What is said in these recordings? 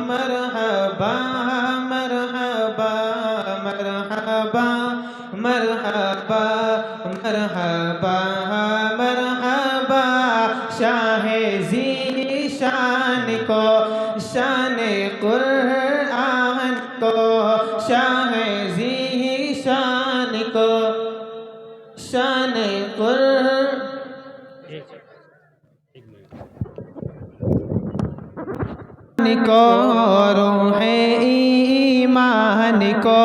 مرحبا مرحبا مرحبا مرحبا مرحبا مرحبا شاہ ذی شان کو شان قرآن کو شاہ ذی شان کو شان قرآن کو روح ایمان کو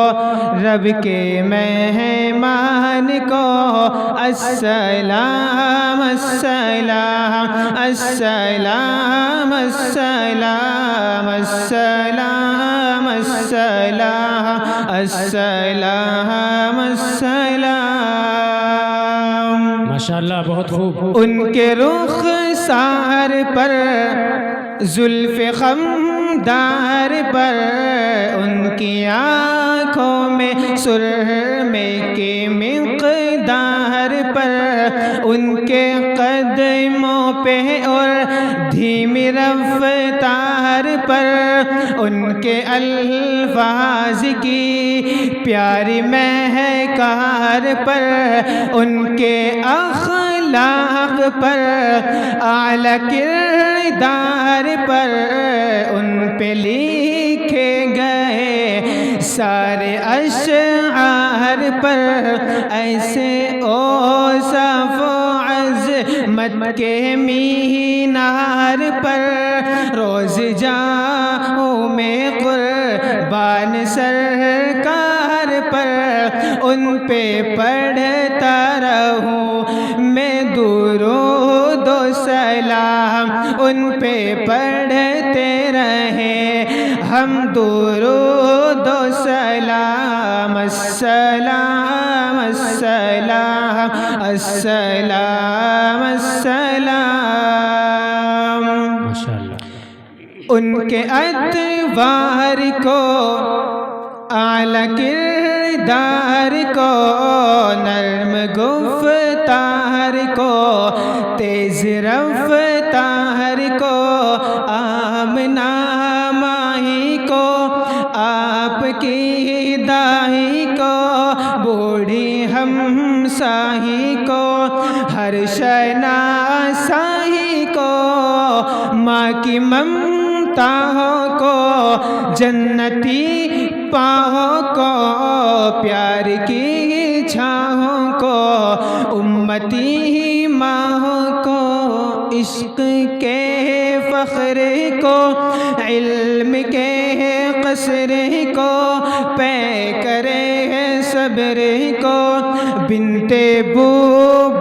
رب کے مہمان کو السلام السلام السلام السلام السلام السلام السلام السلام ماشاءاللہ بہت خوب. ان کے رخسار پر زلف خمدار پر ان کی آنکھوں میں سرمے کی مقدار پر ان کے قدموں پہ اور دھیمی رفتار پر ان کے الفاظ کی پیاری مہکار پر ان کے اخلاق پر اعلیٰ کردار پر ان پہ لکھے گئے سارے اشعار پر ایسے اوصاف و عظمت کے مینار پر روز جاؤں میں قربان سرکار پر ان پہ پڑھتا رہوں میں درود و سلام ان پہ پڑھتے رہیں ہم درود و سلام السلام السلام السلام السلام. ماشاءاللہ. ان کے ادوار کو اعلیٰ کردار کو نرم گفتار کو تیز رفتار کو آمنہ ماہی کو آپ کی داہی کو بوڑھی ہمساہی کو ہر شناسائی کو ماں کی ممتاؤں کو جنتی پاؤں کو پیار کی چھاؤں کو امتی ماں کو عشق کے فخر کو علم کے قصر کو پے کرے صبر کو بنت بو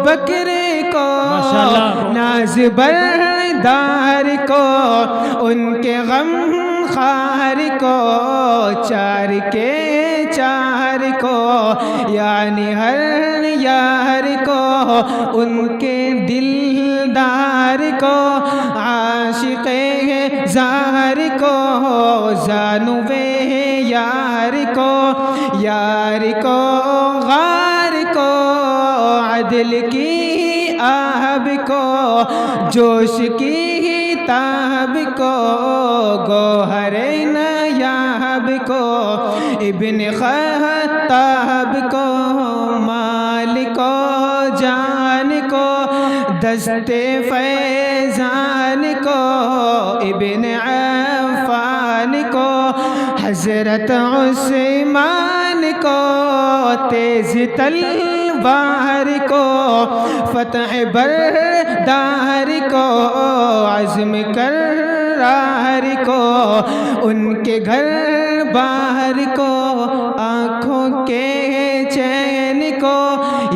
بکر کو ناز بردار کو ان کے غم خار کو چار کے چار کو یعنی ہر یار کو ان کے دلدار کو عاشق زہر کو زانوے یار کو غار کو عدل کی آب کو جوش کی تاب کو گوہر نایاب کو ابن خطاب کو مالک و جان کو دست فیضان کو ابن عفان کو حضرت عثمان کو تیز تلوار کو فتح بردار کو عزم کرار کو ان کے گھر باہر کو آنکھوں کے چین کو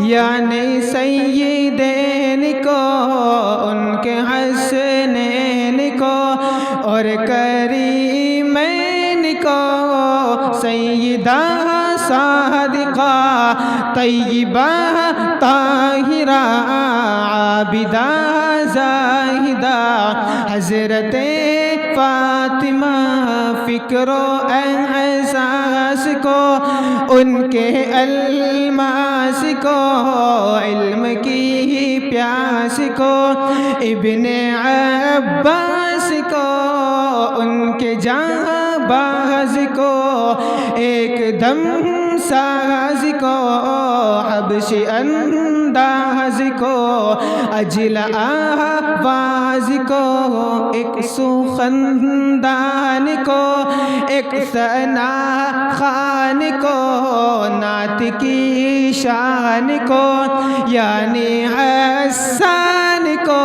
یعنی سیدین کو ان کے حسنین کو اور کریمین کو سیدہ صادقہ طیبہ طاہرہ عابدہ زاہدہ حضرت فاطمہ فکر و احساس کو ان کے الماس کو علم کی پیاس کو ابن عباس کو ان باز کو ایک دم ساز کو حبش انداز کو اجل آواز کو ایک سخندان کو ایک ثنا خان کو نعت کی شان کو یعنی حسان کو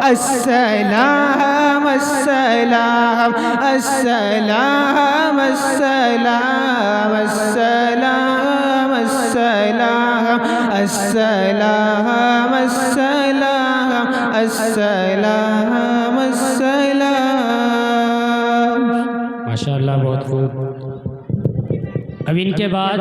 السلام السلام السلام السلام السلام السلام السلام السلام السلام السلام ماشاء اللہ بہت خوب. اب ان کے بعد